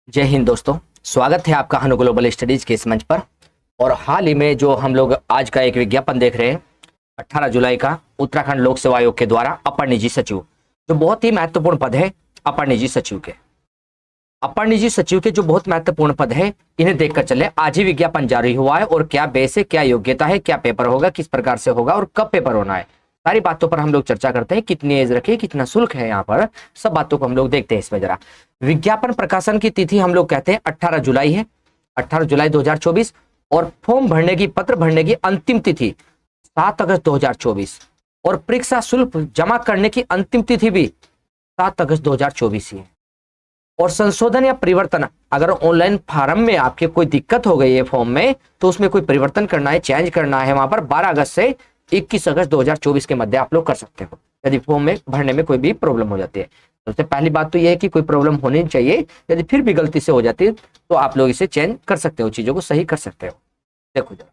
जय हिंद दोस्तों, स्वागत है आपका हनु ग्लोबल स्टडीज के इस मंच पर। और हाल ही में जो हम लोग आज का एक विज्ञापन देख रहे हैं 18 जुलाई का, उत्तराखंड लोक सेवा आयोग के द्वारा अपर निजी सचिव, जो बहुत ही महत्वपूर्ण पद है अपर निजी सचिव के। अपर निजी सचिव के जो बहुत महत्वपूर्ण पद है, इन्हें देखकर चले। आज ही विज्ञापन जारी हुआ है और क्या बेस है, क्या योग्यता है, क्या पेपर होगा, किस प्रकार से होगा और कब पेपर होना है, सारी बातों पर हम लोग चर्चा करते हैं। कितनी एज रखे, कितना शुल्क है, यहाँ पर सब बातों को हम लोग देखते हैं इसमें जरा। विज्ञापन प्रकाशन की तिथि हम लोग कहते हैं 18 जुलाई है, 18 जुलाई 2024। और फॉर्म भरने की, पत्र भरने की अंतिम तिथि 7 अगस्त 2024 और परीक्षा शुल्क जमा करने की अंतिम तिथि भी 7 अगस्त 2024 ही है। और संशोधन या परिवर्तन, अगर ऑनलाइन फॉर्म में आपके कोई दिक्कत हो गई है फॉर्म में, तो उसमें कोई परिवर्तन करना है, चेंज करना है, वहां पर 12 अगस्त से 21 अगस्त 2024 के मध्य आप लोग कर सकते हो, यदि फॉर्म में भरने में कोई भी प्रॉब्लम हो जाती है। सबसे पहली बात तो यह है कि कोई प्रॉब्लम होनी चाहिए, यदि फिर भी गलती से हो जाती है तो आप लोग इसे चेंज कर सकते हो, चीजों को सही कर सकते हो। देखो जरा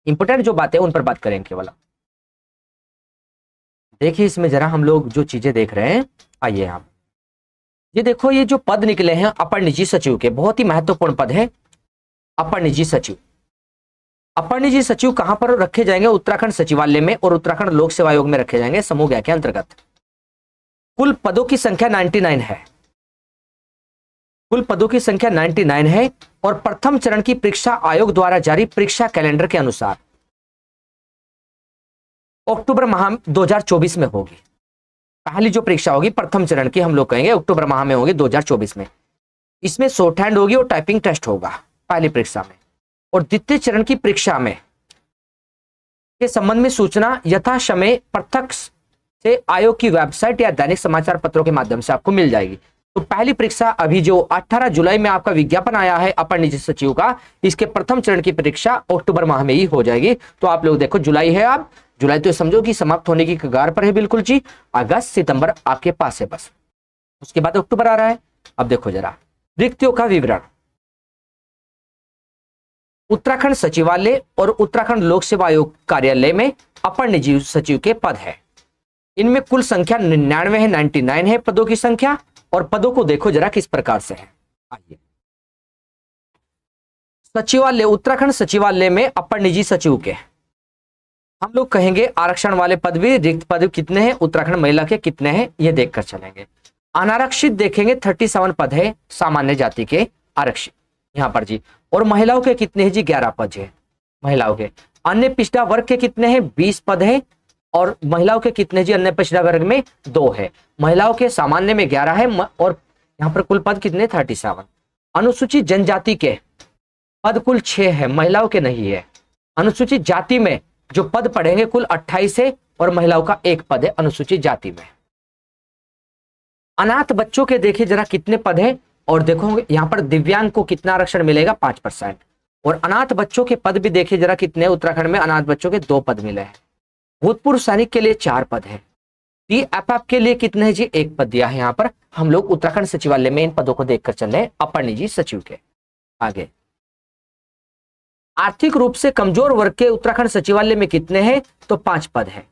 इंपोर्टेंट जो बातें उन पर बात करेंगे केवल। देखिए इसमें जरा हम लोग जो चीजें देख रहे हैं, आइए आप ये देखो, ये जो पद निकले हैं अपर निजी सचिव के, बहुत ही महत्वपूर्ण पद है अपर निजी सचिव। अपर निजी सचिव कहां पर रखे जाएंगे? उत्तराखंड सचिवालय में और उत्तराखंड लोक सेवा आयोग में रखे जाएंगे, समूह ज्ञ के अंतर्गत। कुल पदों की संख्या 99 है, कुल पदों की संख्या 99 है। और प्रथम चरण की परीक्षा आयोग द्वारा जारी परीक्षा कैलेंडर के अनुसार अक्टूबर माह 2024 में होगी। पहली जो परीक्षा होगी प्रथम चरण की, हम लोग कहेंगे अक्टूबर माह में होगी 2024 में। इसमें शॉर्ट हैंड होगी और टाइपिंग टेस्ट होगा पहली परीक्षा में। और द्वितीय चरण की परीक्षा में के संबंध में सूचना यथा समय प्रत्यक्ष से आयोग की वेबसाइट या दैनिक समाचार पत्रों के माध्यम से आपको मिल जाएगी। तो पहली परीक्षा अभी जो 18 जुलाई में आपका विज्ञापन आया है अपर निजी सचिव का, इसके प्रथम चरण की परीक्षा अक्टूबर माह में ही हो जाएगी। तो आप लोग देखो, जुलाई है, आप जुलाई तो समझो कि समाप्त होने की कगार पर है बिल्कुल जी। अगस्त सितंबर आपके पास है बस, उसके बाद अक्टूबर आ रहा है। अब देखो जरा रिक्तियों का विवरण। उत्तराखंड सचिवालय और उत्तराखंड लोक सेवा आयोग कार्यालय में अपर निजी सचिव के पद है। इनमें कुल संख्या 99 है, 99 है पदों की संख्या। और पदों को देखो जरा किस प्रकार से है, आइए। सचिवालय, उत्तराखंड सचिवालय में अपर निजी सचिव के हम लोग कहेंगे आरक्षण वाले पद भी, रिक्त पद कितने हैं, उत्तराखंड महिला के कितने हैं, ये देखकर चलेंगे। अनारक्षित देखेंगे 37 पद है, सामान्य जाति के आरक्षित यहाँ पर जी। और महिलाओं के कितने हैं जी? 11 पद है महिलाओं के। अन्य पिछड़ा वर्ग के कितने हैं? 20 पद है। और महिलाओं के कितने जी? अन्य पिछड़ा वर्ग में 2 है। महिलाओं के सामान्य में 11 है और यहाँ पर कुल पद कितने? 37। अनुसूचित जनजाति के पद कुल 6 है, महिलाओं के नहीं है। अनुसूचित जाति में जो पद पढ़ेंगे कुल 28 है और महिलाओं का 1 पद है अनुसूचित जाति में। अनाथ बच्चों के देखिए जरा कितने पद है, और देखो यहाँ पर दिव्यांग को कितना आरक्षण मिलेगा? 5%। और अनाथ बच्चों के पद भी देखिए जरा कितने, उत्तराखंड में अनाथ बच्चों के 2 पद मिले हैं। भूतपूर्व सैनिक के लिए 4 पद है। सीएफएफ के लिए कितने हैं जी? 1 पद दिया है। यहाँ पर हम लोग उत्तराखंड सचिवालय में इन पदों को देखकर चल रहे हैं अपर निजी सचिव के। आगे आर्थिक रूप से कमजोर वर्ग के उत्तराखंड सचिवालय में कितने हैं? तो 5 पद है।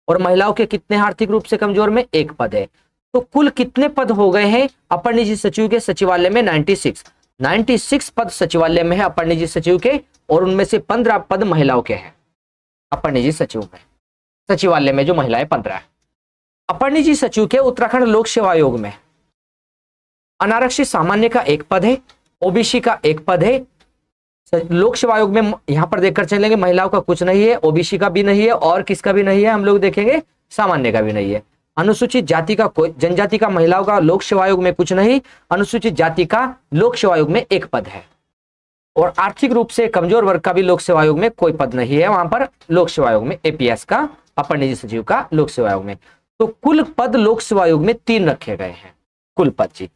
और महिलाओं के कितने हैं आर्थिक रूप से कमजोर में? 1 पद है। तो कुल कितने पद हो गए हैं अपर निजी सचिव के सचिवालय में? 96 पद सचिवालय में है अपर निजी सचिव के। और उनमें से 15 पद महिलाओं के हैं अपर निजी सचिव में, सचिवालय में जो महिलाएं 15 है। अपर निजी सचिव के उत्तराखंड लोक सेवा आयोग में अनारक्षित सामान्य का 1 पद है, ओबीसी का 1 पद है। लोक सेवा आयोग में यहां पर देखकर चलेंगे, महिलाओं का कुछ नहीं है, ओबीसी का भी नहीं है, और किसका भी नहीं है, हम लोग देखेंगे सामान्य का भी नहीं है। अनुसूचित जाति का कोई, जनजाति का महिलाओं का लोक सेवा आयोग में कुछ नहीं। अनुसूचित जाति का लोक सेवा आयोग में 1 पद है। और आर्थिक रूप से कमजोर वर्ग का भी लोक सेवा आयोग में कोई पद नहीं है वहां पर लोक सेवा आयोग में, एपीएस का, अपर निजी सचिव का लोक सेवा आयोग में। तो कुल पद लोक सेवा आयोग में 3 रखे गए हैं, कुल पद जी।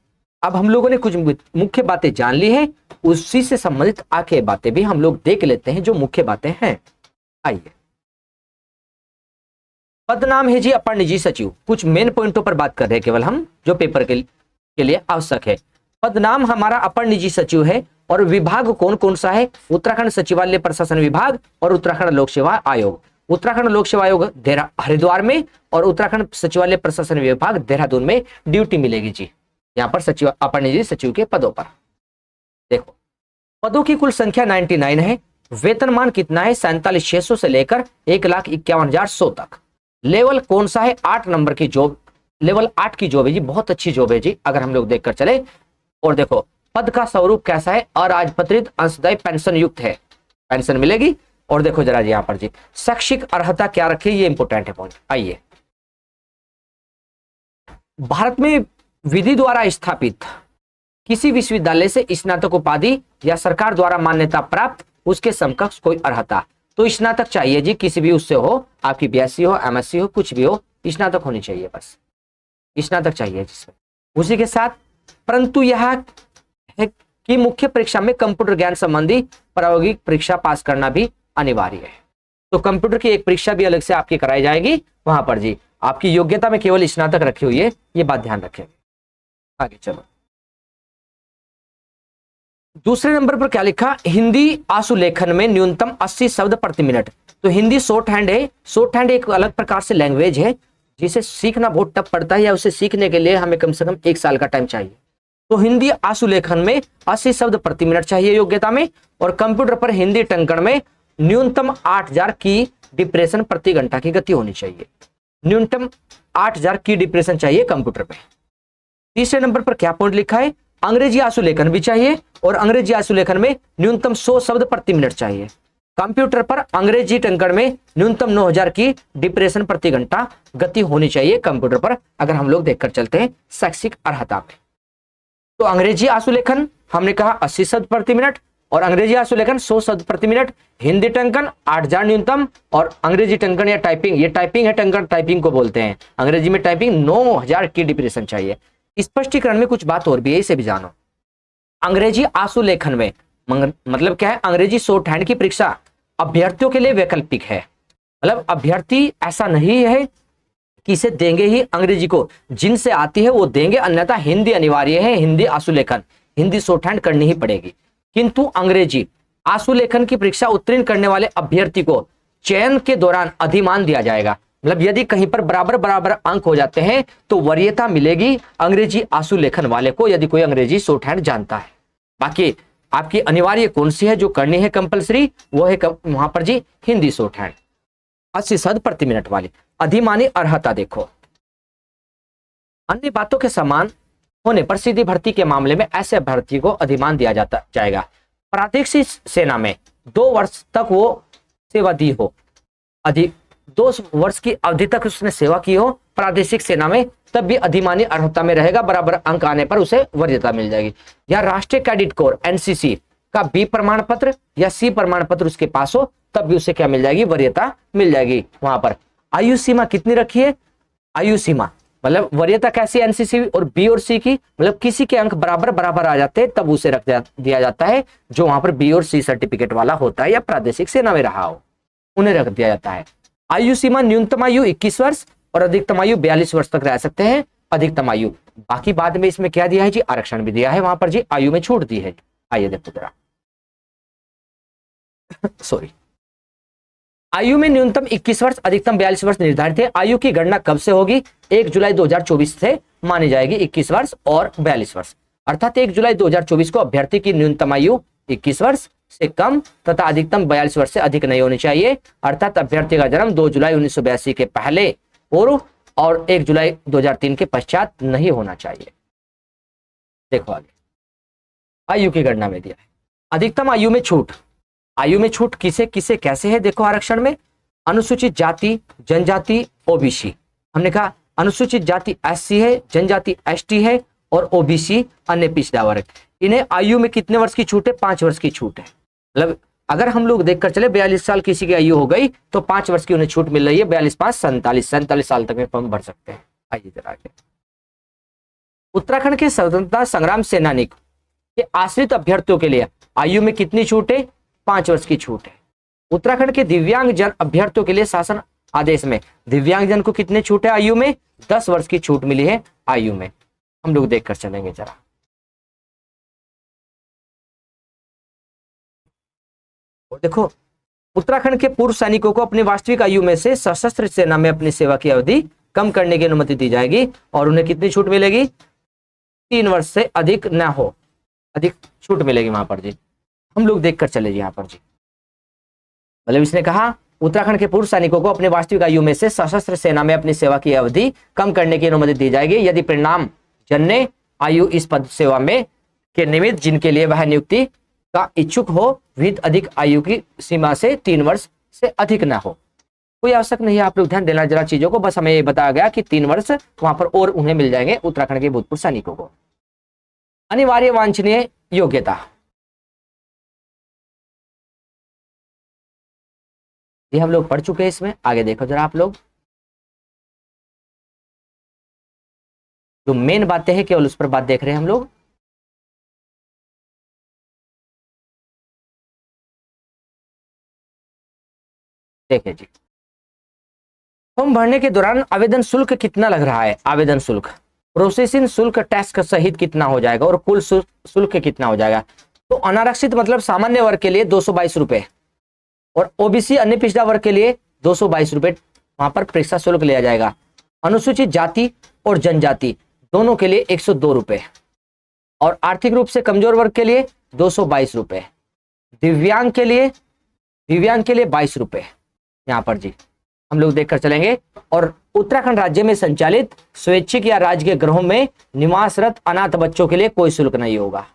अब हम लोगों ने कुछ मुख्य बातें जान ली है, उसी से संबंधित आगे बातें भी हम लोग देख लेते हैं जो मुख्य बातें हैं। आइए, पद नाम है जी अपर निजी सचिव। कुछ मेन पॉइंटों पर बात कर रहे हैं केवल हम, जो पेपर के लिए आवश्यक है। पद नाम हमारा अपर निजी सचिव है। और विभाग कौन कौन सा है? उत्तराखंड सचिवालय प्रशासन विभाग और उत्तराखंड लोक सेवा आयोग। उत्तराखंड लोक सेवा आयोग हरिद्वार में और उत्तराखंड सचिवालय प्रशासन विभाग देहरादून में ड्यूटी मिलेगी जी, यहाँ पर सचिव, अपर निजी सचिव के पदों पर। देखो पदों की कुल संख्या 99 है। वेतनमान कितना है? 47,600 से लेकर 1,51,100 तक। लेवल कौन सा है? 8 नंबर की जॉब, लेवल 8 की जॉब है जी, बहुत अच्छी जॉब है जी अगर हम लोग देखकर चले। और देखो पद का स्वरूप कैसा है? अराजपत्रित अंशदायी पेंशन युक्त है, पेंशन मिलेगी। और देखो जरा जी यहां पर जी शैक्षिक अर्हता क्या रखी, ये इंपोर्टेंट है पॉइंट। आइए, भारत में विधि द्वारा स्थापित किसी विश्वविद्यालय से स्नातक उपाधि या सरकार द्वारा मान्यता प्राप्त उसके समकक्ष कोई अर्हता। तो स्नातक चाहिए जी, किसी भी उससे हो, आपकी बीएससी हो, एमएससी हो, कुछ भी हो, स्नातक होनी चाहिए, बस स्नातक चाहिए जिसमें। उसी के साथ परंतु यह है कि मुख्य परीक्षा में कंप्यूटर ज्ञान संबंधी प्रायोगिक परीक्षा पास करना भी अनिवार्य है। तो कंप्यूटर की एक परीक्षा भी अलग से आपकी कराई जाएगी वहां पर जी। आपकी योग्यता में केवल स्नातक रखी हुई है, ये बात ध्यान रखें। आगे चलो, दूसरे नंबर पर क्या लिखा? हिंदी आशुलेखन में न्यूनतम 80 शब्द प्रति मिनट। तो हिंदी शॉर्ट हैंड है। शॉर्ट हैंड एक अलग प्रकार से लैंग्वेज है जिसे सीखना बहुत टफ पड़ता है, या उसे सीखने के लिए हमें कम से कम 1 साल का टाइम चाहिए। तो हिंदी आशुलेखन में 80 शब्द प्रति मिनट चाहिए योग्यता में। और कंप्यूटर पर हिंदी टंकण में न्यूनतम 8000 की डिप्रेशन प्रति घंटा की गति होनी चाहिए। न्यूनतम 8000 की डिप्रेशन चाहिए कंप्यूटर पे। तीसरे नंबर पर क्या पॉइंट लिखा है? अंग्रेजी आशुलेखन भी चाहिए, और अंग्रेजी आशुलेखन में न्यूनतम 100 शब्द प्रति मिनट चाहिए। कंप्यूटर पर अंग्रेजी टंकण में न्यूनतम 9000 की डिप्रेशन प्रति घंटा गति होनी चाहिए कंप्यूटर पर, अगर हम लोग देखकर चलते हैं शैक्षिक अर्हता में। तो अंग्रेजी आशुलेखन हमने कहा 80 शब्द प्रति मिनट, और अंग्रेजी आशुलेखन 100 शब्द प्रति मिनट। हिंदी टंकण 8000 न्यूनतम, और अंग्रेजी टंकण या टाइपिंग, ये टाइपिंग है, टंकण टाइपिंग को बोलते हैं, अंग्रेजी में टाइपिंग 9000 की डिप्रेशन चाहिए। स्पष्टीकरण में कुछ बात और भी है, इसे भी जानो। अंग्रेजी आशुलेखन में मतलब क्या है? अंग्रेजी शॉर्ट हैंड की परीक्षा अभ्यर्थियों के लिए वैकल्पिक है। मतलब अभ्यर्थी ऐसा नहीं है कि इसे देंगे ही, अंग्रेजी को जिनसे आती है वो देंगे, अन्यथा हिंदी अनिवार्य है। हिंदी आशुलेखन, हिंदी शॉर्ट हैंड करनी ही पड़ेगी। किंतु अंग्रेजी आशुलेखन की परीक्षा उत्तीर्ण करने वाले अभ्यर्थी को चयन के दौरान अधिमान दिया जाएगा। मतलब यदि कहीं पर बराबर बराबर अंक हो जाते हैं तो वरीयता मिलेगी अंग्रेजी आशुलेखन वाले को, यदि कोई अंग्रेजी शॉर्ट हैंड जानता है। बाकी आपकी अनिवार्य कौन सी है जो करनी है कंपलसरी, वो है वहां पर जी हिंदी शॉर्ट हैंड 80 शब्द प्रति मिनट वाली। अधिमानी अर्हता देखो, अन्य बातों के समान होने पर सीधी भर्ती के मामले में ऐसे अभ्यर्थी को अधिमान दिया जाएगा। प्रादेशिक सेना में 2 वर्ष तक वो सेवा दी हो, 2 वर्ष की अवधि तक उसने सेवा की हो प्रादेशिक सेना में, तब भी अधिमानी अर्हता में रहेगा। बराबर अंक आने पर उसे वरीयता मिल जाएगी। या राष्ट्रीय कैडेट कोर एनसीसी का बी प्रमाण पत्र या सी प्रमाण पत्र उसके पास हो, तब भी उसे क्या मिल जाएगी? वरीयता मिल जाएगी वहां पर। आयु सीमा कितनी रखी है? आयु सीमा मतलब वरीयता कैसी? एनसीसी और बी और सी की, मतलब किसी के अंक बराबर बराबर आ जाते हैं तब उसे रख दिया जाता है, जो वहां पर बी और सी सर्टिफिकेट वाला होता है या प्रादेशिक सेना में रहा हो, उन्हें रख दिया जाता है। आयु सीमा न्यूनतम आयु 21 वर्ष और अधिकतम आयु 42 वर्ष तक रह सकते हैं, अधिकतम आयु। बाकी बाद में इसमें क्या दिया है जी? आरक्षण भी दिया है वहां पर जी, आयु में छूट दी है। आइए देखो जरा सॉरी, आयु में न्यूनतम 21 वर्ष, अधिकतम 42 वर्ष निर्धारित है। आयु की गणना कब से होगी? 1 जुलाई 2024 से मानी जाएगी 21 वर्ष और 42 वर्ष। अर्थात 1 जुलाई 2024 को अभ्यर्थी की न्यूनतम आयु 21 वर्ष से कम तथा अधिकतम 42 वर्ष से अधिक नहीं होनी चाहिए। अर्थात अभ्यर्थी का जन्म 2 जुलाई 1982 के पहले और 1 जुलाई 2003 के पश्चात नहीं होना चाहिए। देखो आगे आयु की गणना में दिया है। अधिकतम आयु में छूट, आयु में छूट किसे किसे कैसे है? देखो आरक्षण में अनुसूचित जाति, जनजाति, ओबीसी। हमने कहा अनुसूचित जाति एससी है, जनजाति एसटी है और ओबीसी अन्य पिछड़ा वर्ग। इन्हें आयु में कितने वर्ष की छूट है? 5 वर्ष की छूट है। मतलब अगर हम लोग देखकर चले 42 साल किसी की आयु हो गई तो 5 वर्ष की उन्हें छूट मिल रही है। 42 5 47 साल तक में फॉर्म भर सकते हैं। आइए जरा आगे, उत्तराखंड के स्वतंत्रता संग्राम सेनानी के आश्रित अभ्यर्थियों के लिए आयु में कितनी छूट है? 5 वर्ष की छूट है। उत्तराखंड के दिव्यांग जन अभ्यर्थियों के लिए शासन आदेश में दिव्यांग जन को कितने छूट है? आयु में 10 वर्ष की छूट मिली है आयु में। हम लोग देखकर चलेंगे जरा। और देखो उत्तराखंड के पूर्व सैनिकों को अपनी वास्तविक आयु में से सशस्त्र सेना में अपनी सेवा की अवधि कम करने की अनुमति दी जाएगी और उन्हें कितनी छूट मिलेगी? 3 वर्ष से अधिक न हो। अधिक छूट मिलेगी वहां पर जी। हम लोग देख कर चले जी यहाँ पर जी। मतलब इसने कहा उत्तराखंड के पूर्व सैनिकों को अपने वास्तविक आयु में से सशस्त्र सेना में अपनी सेवा की अवधि कम करने की अनुमति दी जाएगी यदि परिणाम जन्य आयु इस पद सेवा में के निमित्त जिनके लिए वह नियुक्ति का इच्छुक हो विहित अधिक आयु की सीमा से 3 वर्ष से अधिक न हो। कोई आवश्यक नहीं है, आप लोग ध्यान देना जरा चीजों को, बस हमें ये बताया गया कि 3 वर्ष वहां पर और उन्हें मिल जाएंगे उत्तराखंड के भूतपूर्व सैनिकों को। अनिवार्य वांछनीय योग्यता, ये हम लोग पढ़ चुके हैं, इसमें आगे देखो जरा आप लोग, जो मेन बातें हैं केवल उस पर बात देख रहे हैं हम लोग। देखिए जी, फॉर्म भरने के दौरान आवेदन शुल्क कितना लग रहा है, आवेदन शुल्क, प्रोसेसिंग शुल्क टैक्स सहित कितना हो जाएगा और कुल शुल्क कितना हो जाएगा। तो अनारक्षित मतलब सामान्य वर्ग के लिए 222 रुपए और ओबीसी अन्य पिछड़ा वर्ग के लिए 222 रुपए वहां पर परीक्षा शुल्क लिया जाएगा। अनुसूचित जाति और जनजाति दोनों के लिए 102 रुपए और आर्थिक रूप से कमजोर वर्ग के लिए 222 रुपए, दिव्यांग के लिए 22 रुपए यहाँ पर जी हम लोग देखकर चलेंगे। और उत्तराखंड राज्य में संचालित स्वैच्छिक या राजकीय गृहों में निवासरत अनाथ बच्चों के लिए कोई शुल्क नहीं होगा।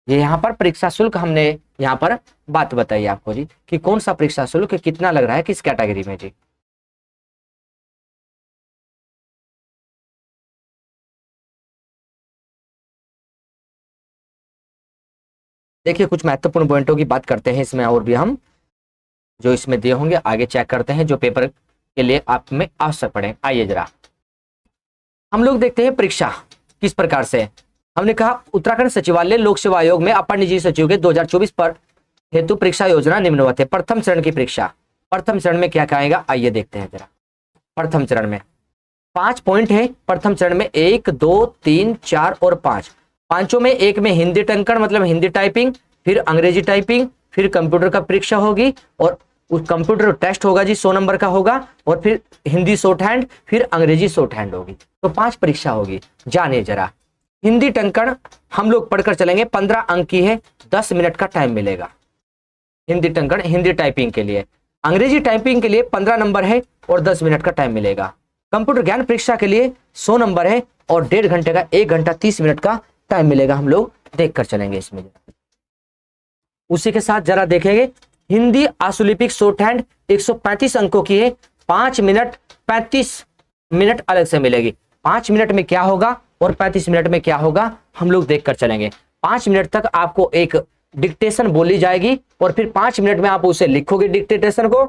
ये यहाँ पर परीक्षा शुल्क हमने यहाँ पर बात बताई आपको जी कि कौन सा परीक्षा शुल्क कितना लग रहा है किस कैटेगरी में जी। देखिए कुछ महत्वपूर्ण पॉइंटों की बात करते हैं इसमें, और भी हम जो इसमें दिए होंगे आगे चेक करते हैं जो पेपर के लिए आप में आवश्यक पड़े। आइए जरा हम लोग देखते हैं परीक्षा किस प्रकार से। हमने कहा उत्तराखंड सचिवालय लोक सेवा आयोग में अपर निजी सचिव के 2024 पर हेतु परीक्षा योजना निम्नवत है। प्रथम चरण की परीक्षा, प्रथम चरण में क्या कहेगा आइए देखते हैं जरा। प्रथम चरण में 5 पॉइंट है। प्रथम चरण में 1, 2, 3, 4 और 5, पांचों में एक में हिंदी टंकण मतलब हिंदी टाइपिंग, फिर अंग्रेजी टाइपिंग, फिर कंप्यूटर का परीक्षा होगी और उस कंप्यूटर टेस्ट होगा जी 100 नंबर का होगा, और फिर हिंदी शॉर्ट हैंड, फिर अंग्रेजी शॉर्ट हैंड होगी। तो 5 परीक्षा होगी। जानिए जरा हिंदी टंकण हम लोग पढ़कर चलेंगे, 15 अंक की है, 10 मिनट का टाइम मिलेगा हिंदी टंकण हिंदी टाइपिंग के लिए। अंग्रेजी टाइपिंग के लिए 15 नंबर है और 10 मिनट का टाइम मिलेगा। कंप्यूटर ज्ञान परीक्षा के लिए 100 नंबर है और 1.5 घंटे का 1 घंटा 30 मिनट का टाइम मिलेगा। हम लोग देखकर चलेंगे इसमें। उसी के साथ जरा देखेंगे हिंदी आशुलिपिक शॉर्ट हैंड 135 अंकों की है, 5 मिनट 35 मिनट अलग से मिलेगी। 5 मिनट में क्या होगा और 35 मिनट में क्या होगा हम लोग देखकर चलेंगे। 5 मिनट तक आपको एक डिक्टेशन बोली जाएगी और फिर 5 मिनट में आप उसे लिखोगे डिक्टेशन को,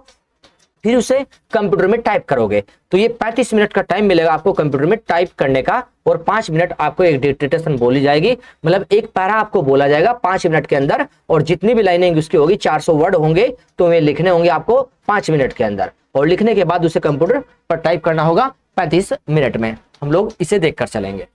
फिर उसे कंप्यूटर में टाइप करोगे। तो ये 35 मिनट का टाइम मिलेगा आपको कंप्यूटर में टाइप करने का और 5 मिनट आपको एक डिक्टेशन बोली जाएगी। मतलब एक पैरा आपको बोला जाएगा 5 मिनट के अंदर और जितनी भी लाइनें उसकी होगी 400 वर्ड होंगे तो वे लिखने होंगे आपको 5 मिनट के अंदर और लिखने के बाद उसे कंप्यूटर पर टाइप करना होगा 35 मिनट में। हम लोग इसे देखकर चलेंगे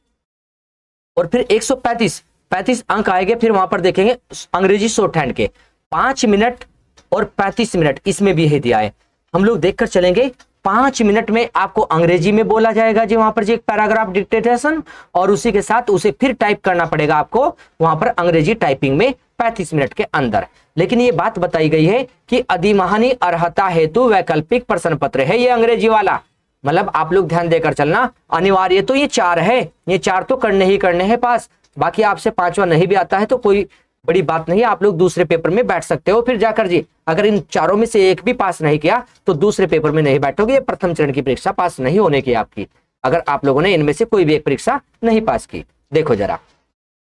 और फिर 135 अंक आएंगे। फिर वहां पर देखेंगे अंग्रेजी शॉर्ट हैंड के 5 मिनट और 35 मिनट इसमें भी है दिया है। हम लोग देखकर चलेंगे 5 मिनट में आपको अंग्रेजी में बोला जाएगा जी वहां पर जी एक पैराग्राफ डिक्टेशन और उसी के साथ उसे फिर टाइप करना पड़ेगा आपको वहां पर अंग्रेजी टाइपिंग में 35 मिनट के अंदर। लेकिन ये बात बताई गई है कि अधिमानी अर्हता हेतु वैकल्पिक प्रश्न पत्र है ये अंग्रेजी वाला। मतलब आप लोग ध्यान देकर चलना, अनिवार्य तो ये 4 है, ये 4 तो करने ही करने हैं पास। बाकी आपसे 5वां नहीं भी आता है तो कोई बड़ी बात नहीं है, आप लोग दूसरे पेपर में बैठ सकते हो फिर जाकर जी। अगर इन 4 में से एक भी पास नहीं किया तो दूसरे पेपर में नहीं बैठोगे। प्रथम चरण की परीक्षा पास नहीं होने की आपकी, अगर आप लोगों ने इनमें से कोई भी एक परीक्षा नहीं पास की। देखो जरा,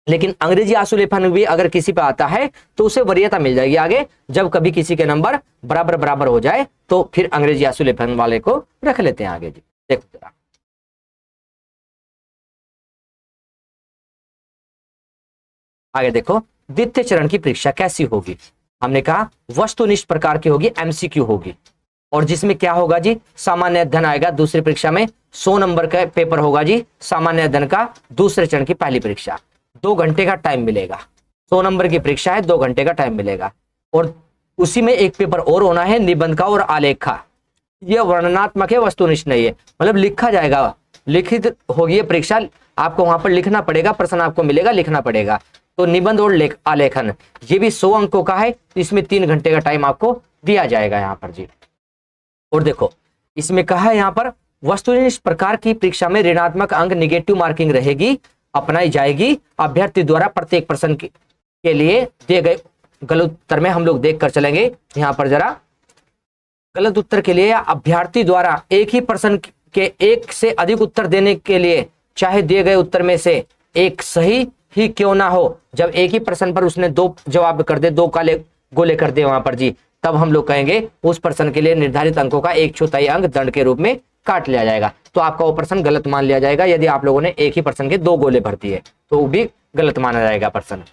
लेकिन अंग्रेजी आशुलेखन भी अगर किसी पे आता है तो उसे वरीयता मिल जाएगी आगे। जब कभी किसी के नंबर बराबर बराबर हो जाए तो फिर अंग्रेजी आशुलेखन वाले को रख लेते हैं आगे जी। देखो जरा, आगे देखो द्वितीय चरण की परीक्षा कैसी होगी। हमने कहा वस्तुनिष्ठ प्रकार की होगी, एमसीक्यू होगी और जिसमें क्या होगा जी सामान्य अध्ययन आएगा। दूसरी परीक्षा में 100 नंबर का पेपर होगा जी सामान्य अध्ययन का। दूसरे चरण की पहली परीक्षा 2 घंटे का टाइम मिलेगा। 100 नंबर की परीक्षा है, 2 घंटे का टाइम मिलेगा और उसी में एक पेपर और होना है निबंध का और आलेख का। यह वर्णनात्मक है, वस्तुनिष्ठ नहीं है, मतलब लिखा जाएगा, लिखित होगी ये परीक्षा। आपको वहां पर लिखना पड़ेगा, प्रश्न आपको मिलेगा लिखना पड़ेगा। तो निबंध और आलेखन ये भी 100 अंकों का है, तो इसमें 3 घंटे का टाइम आपको दिया जाएगा यहाँ पर जी। और देखो इसमें कहा है यहाँ पर वस्तुतः इस प्रकार की परीक्षा में ऋणात्मक अंक निगेटिव मार्किंग रहेगी, अपनाई जाएगी। अभ्यर्थी द्वारा प्रत्येक प्रश्न के लिए दिए गए गलत उत्तर में हम लोग देख कर चलेंगे। यहाँ पर जरा गलत उत्तर के लिए अभ्यर्थी द्वारा एक ही प्रश्न के एक से अधिक उत्तर देने के लिए, चाहे दिए गए उत्तर में से एक सही ही क्यों ना हो, जब एक ही प्रश्न पर उसने 2 जवाब कर दे, 2 काले गोले कर दे वहां पर जी, तब हम लोग कहेंगे उस प्रश्न के लिए निर्धारित अंकों का 1/4 अंक दंड के रूप में काट लिया जाएगा। तो आपका वो प्रश्न गलत मान लिया जाएगा। यदि आप लोगों ने एक ही प्रश्न के 2 गोले भर दिए तो वो भी गलत माना जाएगा प्रश्न।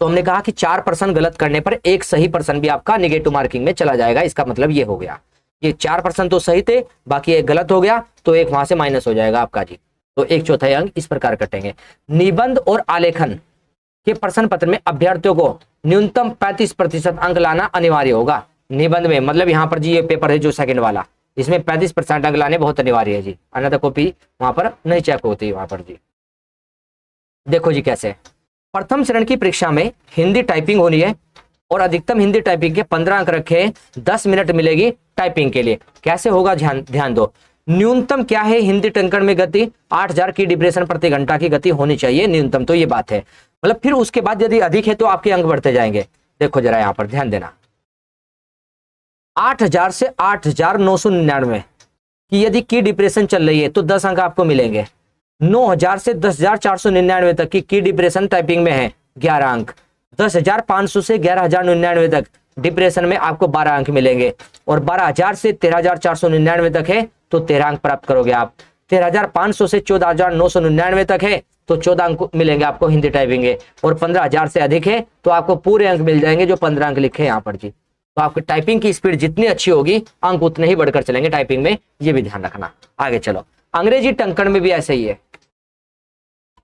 तो हमने कहा कि 4 प्रश्न गलत करने पर एक सही प्रश्न भी आपका निगेटिव मार्किंग में चला जाएगा। इसका मतलब ये हो गया, ये 4 प्रश्न तो सही थे, बाकी एक गलत हो गया तो एक वहां से माइनस हो जाएगा आपका जी। तो 1/4 अंक इस प्रकार कटेंगे। निबंध और आलेखन के प्रश्न पत्र में अभ्यर्थियों को न्यूनतम 35% अंक लाना अनिवार्य होगा। निबंध में मतलब यहाँ पर जी ये पेपर है जो सेकंड वाला, इसमें 35% अंक लाने बहुत अनिवार्य है जी, अन्यथा कॉपी वहां पर नहीं चेक होती वहां पर जी। देखो जी कैसे, प्रथम चरण की परीक्षा में हिंदी टाइपिंग होनी है और अधिकतम हिंदी टाइपिंग के 15 अंक रखे, 10 मिनट मिलेगी टाइपिंग के लिए। कैसे होगा ध्यान दो। न्यूनतम क्या है हिंदी टंकण में गति, 8000 की डिप्रेशन प्रति घंटा की गति होनी चाहिए न्यूनतम, तो ये बात है। मतलब फिर उसके बाद यदि अधिक है तो आपके अंक बढ़ते जाएंगे। देखो जरा यहां पर ध्यान देना, 8000 से 8999 की यदि की डिप्रेशन चल रही है तो 10 अंक आपको मिलेंगे। 9000 से 10499 तक की डिप्रेशन टाइपिंग में है, 11 अंक। 10500 से 11099 तक डिप्रेशन में आपको 12 अंक मिलेंगे। और 12000 से 13499 तक है तो 13 अंक प्राप्त करोगे आप। 13500 से 14999 तक है तो 14 अंक मिलेंगे आपको हिंदी टाइपिंग है। और 15000 से अधिक है तो आपको पूरे अंक मिल जाएंगे जो 15 अंक लिखे हैं यहाँ पर जी। तो आपकी टाइपिंग की स्पीड जितनी अच्छी होगी अंक उतने ही बढ़कर चलेंगे टाइपिंग में, ये भी ध्यान रखना। आगे चलो, अंग्रेजी टंकण में भी ऐसे ही है।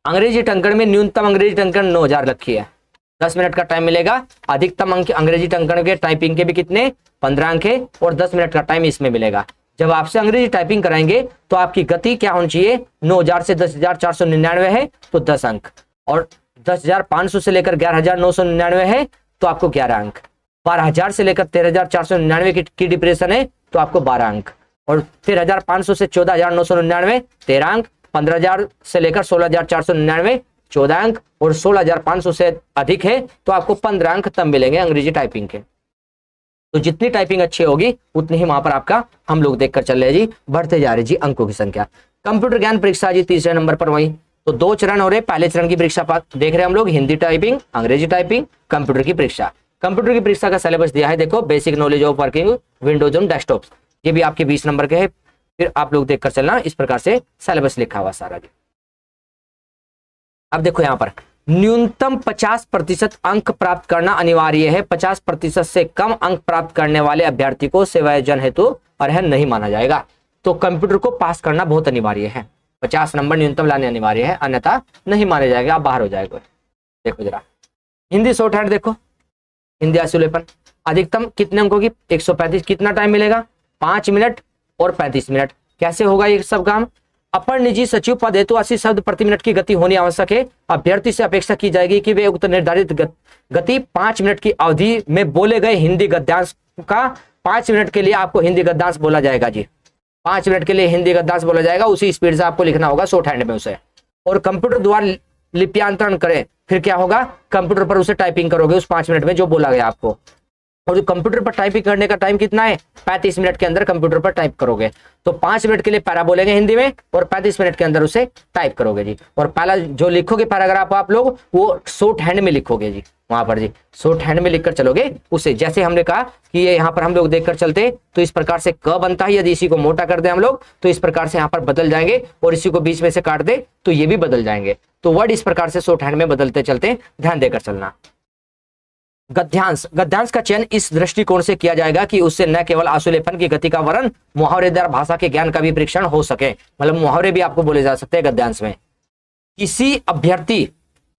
अंग्रेजी टंकण में न्यूनतम अंग्रेजी टंकण 9000 रखी है, 10 मिनट का टाइम मिलेगा। अधिकतम अंक अंग्रेजी टंकण के टाइपिंग के भी कितने 15 अंक है और 10 मिनट का टाइम इसमें मिलेगा। जब आपसे अंग्रेजी टाइपिंग कराएंगे तो आपकी गति क्या होनी चाहिए, 9000 से 10499 है तो 10 अंक, और 10500 से लेकर 11999 है तो आपको 11 अंक, 12000 से लेकर 13499 की डिप्रेशन है तो आपको 12 अंक, और 13500 से 14999 13 अंक, 15000 से लेकर 16499 14 अंक, और 16500 से अधिक है तो आपको 15 अंक तब मिलेंगे अंग्रेजी टाइपिंग के। तो जितनी टाइपिंग अच्छी होगी उतनी ही वहां पर आपका हम लोग देखकर चल रहे जी, बढ़ते जा रहे जी अंकों की संख्या। कंप्यूटर ज्ञान परीक्षा जी तीसरे नंबर पर वही, तो 2 चरण हो रहे। पहले चरण की परीक्षा देख रहे हैं हम लोग, हिंदी टाइपिंग, अंग्रेजी टाइपिंग, कंप्यूटर की परीक्षा। कंप्यूटर की परीक्षा का सिलेबस दिया है, देखो basic knowledge of working Windows on desktop, ये भी आपके 20 नंबर के है। फिर आप लोग देखकर चलना, इस प्रकार से सिलेबस लिखा हुआ सारा जी। अब देखो यहाँ पर न्यूनतम 50% अंक प्राप्त करना अनिवार्य है। 50% से कम अंक प्राप्त करने वाले अभ्यर्थी को सेवायोजन हेतु अर्ह नहीं माना जाएगा। तो कंप्यूटर को पास करना बहुत अनिवार्य है, 50 नंबर न्यूनतम लाने अनिवार्य है, अन्यथा नहीं माने जाएगा, आप बाहर हो जाएगा। देखो जरा हिंदी शॉर्ट हैंड, देखो हिंदी आइसोलेशन अधिकतम कितने अंकों की 135, कितना टाइम मिलेगा 5 मिनट और 35 मिनट। कैसे होगा ये सब काम, अपर निजी सचिव पद हेतु 80 शब्द प्रति मिनट की गति होनी आवश्यक है। अभ्यर्थी से अपेक्षा की जाएगी कि वे उक्त निर्धारित गति 5 मिनट की अवधि में बोले गए हिंदी गद्यांश का 5 मिनट के लिए आपको हिंदी गद्यांश बोला जाएगा जी, 5 मिनट के लिए हिंदी गद्यांश बोला जाएगा, उसी स्पीड से आपको लिखना होगा शॉर्ट हैंड में उसे। और कंप्यूटर द्वारा लिप्यांतरण करें, फिर क्या होगा कंप्यूटर पर उसे टाइपिंग करोगे उस 5 मिनट में जो बोला गया आपको। और जो कंप्यूटर पर टाइपिंग करने का टाइम कितना है 35 मिनट के अंदर कंप्यूटर पर टाइप करोगे। तो 5 मिनट के लिए पैरा बोलेंगे हिंदी में और 35 मिनट के अंदर उसे टाइप करोगे जी। और पहला जो लिखोगे पैराग्राफ आप लोग वो शॉर्ट हैंड में लिखोगे जी, वहां पर जी शॉर्ट हैंड में लिखकर चलोगे उसे। जैसे हमने कहा कि ये यहाँ पर हम लोग देखकर चलते तो इस प्रकार से क बनता है, यदि इसी को मोटा कर दे हम लोग तो इस प्रकार से यहाँ पर बदल जाएंगे, और इसी को बीच में से काट दे तो ये भी बदल जाएंगे। तो वर्ड इस प्रकार से शॉर्ट हैंड में बदलते चलते, ध्यान देकर चलना। गद्यांश, गद्यांश का चयन इस दृष्टिकोण से किया जाएगा कि उससे न केवल आशुलेखन की गति का वर्ण मुहावरेदार भाषा के ज्ञान का भी परीक्षण हो सके। मतलब मुहावरे भी आपको बोले जा सकते हैं गद्यांश में। किसी अभ्यर्थी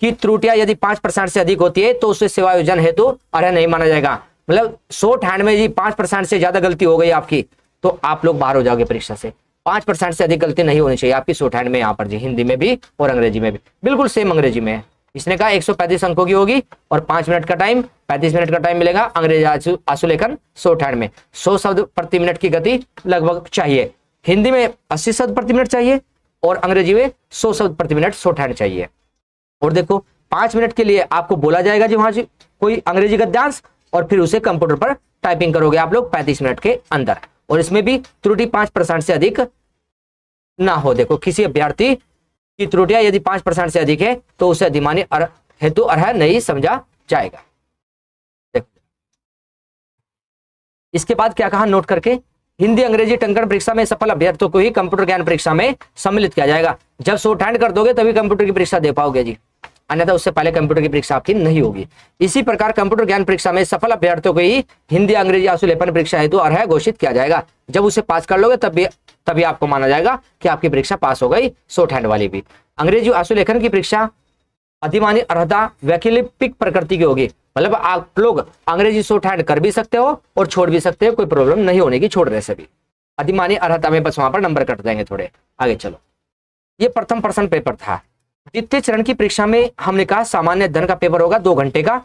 की त्रुटियां यदि 5% से अधिक होती है तो उसे सेवायोजन हेतु अर्ह नहीं माना जाएगा। मतलब शॉर्ट हैंड में जी 5% से ज्यादा गलती हो गई आपकी तो आप लोग बाहर हो जाओगे परीक्षा से। 5% से अधिक गलती नहीं होनी चाहिए आपकी शॉर्ट हैंड में, यहाँ पर जी हिंदी में भी और अंग्रेजी में भी, बिल्कुल सेम अंग्रेजी में है। इसने कहा 135 अंकों की होगी और 5 मिनट का टाइम, 35 मिनट का टाइम मिलेगा अंग्रेजी आशुलेखन शॉर्ट हैंड में। 100 शब्द प्रति मिनट की गति लगभग चाहिए। हिंदी में 80 शब्द प्रति मिनट चाहिए और अंग्रेजी में 100 शब्द प्रति मिनट शॉर्ट हैंड चाहिए। और देखो 5 मिनट के लिए आपको बोला जाएगा जी वहां कोई अंग्रेजी गद्यांश और फिर उसे कंप्यूटर पर टाइपिंग करोगे आप लोग 35 मिनट के अंदर। और इसमें भी त्रुटि 5% से अधिक ना हो। देखो किसी अभ्यर्थी की त्रुटियां यदि 5% से अधिक है तो उसे अधिमानी हेतु अर्ह नहीं समझा जाएगा। देखो इसके बाद क्या कहा नोट करके, हिंदी अंग्रेजी टंकण परीक्षा में सफल अभ्यर्थियों को ही कंप्यूटर ज्ञान परीक्षा में सम्मिलित किया जाएगा। जब शॉर्ट हैंड कर दोगे तभी कंप्यूटर की परीक्षा दे पाओगे जी, अन्यथा उससे पहले कंप्यूटर की परीक्षा आपकी नहीं होगी। इसी प्रकार कंप्यूटर ज्ञान परीक्षा में सफल अभ्यर्थियों को ही हिंदी अंग्रेजी आशुलेखन परीक्षा हेतु अर्ह घोषित किया जाएगा। जब उसे पास कर लोगे तभी आपको माना जाएगा कि आपकी परीक्षा पास हो गई, शॉर्ट हैंड वाली भी। अंग्रेजी आशुलेखन की परीक्षा अधिमानी अर्हता वैकल्पिक प्रकृति की होगी, मतलब आप लोग अंग्रेजी शॉर्ट हैंड कर भी सकते हो और छोड़ भी सकते हो, कोई प्रॉब्लम नहीं होने की छोड़ने से भी। अधिमानी अर्हता में बस वहां पर नंबर कट जाएंगे थोड़े आगे। चलो ये प्रथम प्रश्न पेपर था। द्वितीय चरण की परीक्षा में हमने कहा सामान्य अध्ययन का पेपर होगा 2 घंटे का,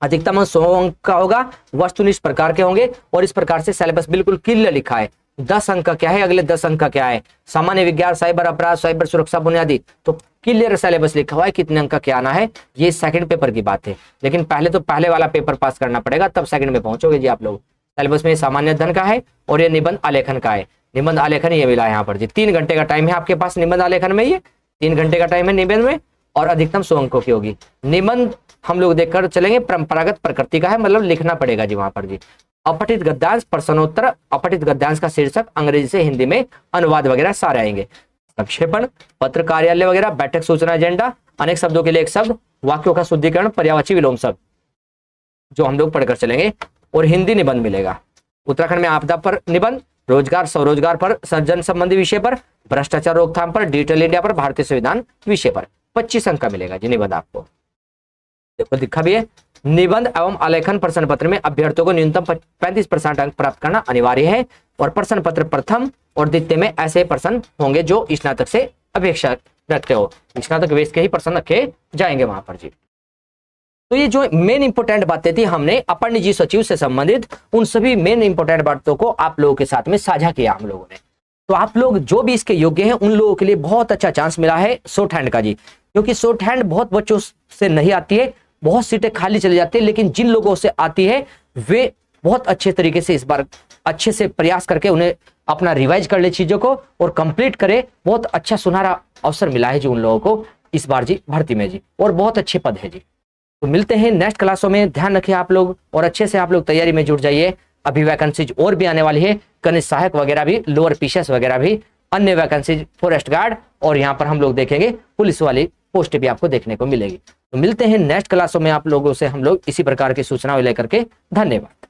अधिकतम 100 अंक का होगा, वस्तुनिष्ठ प्रकार के होंगे और इस प्रकार से सिलेबस बिल्कुल क्लियर लिखा है। 10 अंक का क्या है, अगले 10 अंक का क्या है, सामान्य विज्ञान, साइबर अपराध, साइबर सुरक्षा बुनियादी, तो क्लियर सिलेबस लिखा हुआ है कितने अंक का क्या आना है। ये सेकंड पेपर की बात है, लेकिन पहले तो पहले वाला पेपर पास करना पड़ेगा तब सेकंड में पहुंचोगे जी आप लोग। सिलेबस में सामान्य अध्ययन का है और ये निबंध आलेखन का है। निबंध आलेखन ये मिला है यहाँ पर जी, 3 घंटे का टाइम है आपके पास निबंध आलेखन में, ये 3 घंटे का टाइम है निबंध में और अधिकतम 100 अंकों की होगी। निबंध हम लोग देखकर चलेंगे परंपरागत प्रकृति का है, मतलब लिखना पड़ेगा जी वहां पर जी। अपठित गद्यांश, प्रश्नोत्तर, अपठित गद्यांश का शीर्षक, अंग्रेजी से हिंदी में अनुवाद वगैरह सारे आएंगे। संक्षेपण, पत्र कार्यालय वगैरह, बैठक सूचना एजेंडा, अनेक शब्दों के लिए एक शब्द, वाक्यों का शुद्धिकरण, पर्यायवाची विलोम शब्द जो हम लोग पढ़कर चलेंगे। और हिंदी निबंध मिलेगा। उत्तराखंड में आपदा पर निबंध, रोजगार स्वरोजगार पर, सर्जन संबंधी विषय पर, भ्रष्टाचार रोकथाम पर, डिजिटल इंडिया पर, भारतीय संविधान विषय पर 25 अंक का मिलेगा जी निबंध आपको। देखो दिखा भी है, निबंध एवं आलेखन प्रश्न पत्र में अभ्यर्थियों को न्यूनतम 35% अंक प्राप्त करना अनिवार्य है और प्रश्न पत्र प्रथम और द्वितीय में ऐसे प्रश्न होंगे जो स्नातक से अपेक्षा रखते हो, स्नातक वेश के ही प्रश्न रखे जाएंगे वहां पर जी। तो ये जो मेन इंपोर्टेंट बातें थी हमने अपर निजी सचिव से संबंधित, उन सभी मेन इंपोर्टेंट बातों को आप लोगों के साथ में साझा किया हम लोगों ने। तो आप लोग जो भी इसके योग्य हैं उन लोगों के लिए बहुत अच्छा चांस मिला है शॉर्ट हैंड का जी, क्योंकि शॉर्ट हैंड बहुत बच्चों से नहीं आती है, बहुत सीटें खाली चली जाती है, लेकिन जिन लोगों से आती है वे बहुत अच्छे तरीके से इस बार अच्छे से प्रयास करके उन्हें अपना रिवाइज कर ले चीजों को और कंप्लीट करे। बहुत अच्छा सुनहरा अवसर मिला है जी उन लोगों को इस बार जी भर्ती में जी, और बहुत अच्छे पद है जी। तो मिलते हैं नेक्स्ट क्लासों में, ध्यान रखिए आप लोग और अच्छे से आप लोग तैयारी में जुट जाइए। अभी वैकेंसीज और भी आने वाली है, कनिष्ठ सहायक वगैरह भी, लोअर पीसीएस वगैरह भी, अन्य वैकेंसीज फॉरेस्ट गार्ड और यहाँ पर हम लोग देखेंगे पुलिस वाली पोस्ट भी आपको देखने को मिलेगी। तो मिलते हैं नेक्स्ट क्लासों में आप लोगों से हम लोग इसी प्रकार की सूचनाएं लेकर के। धन्यवाद।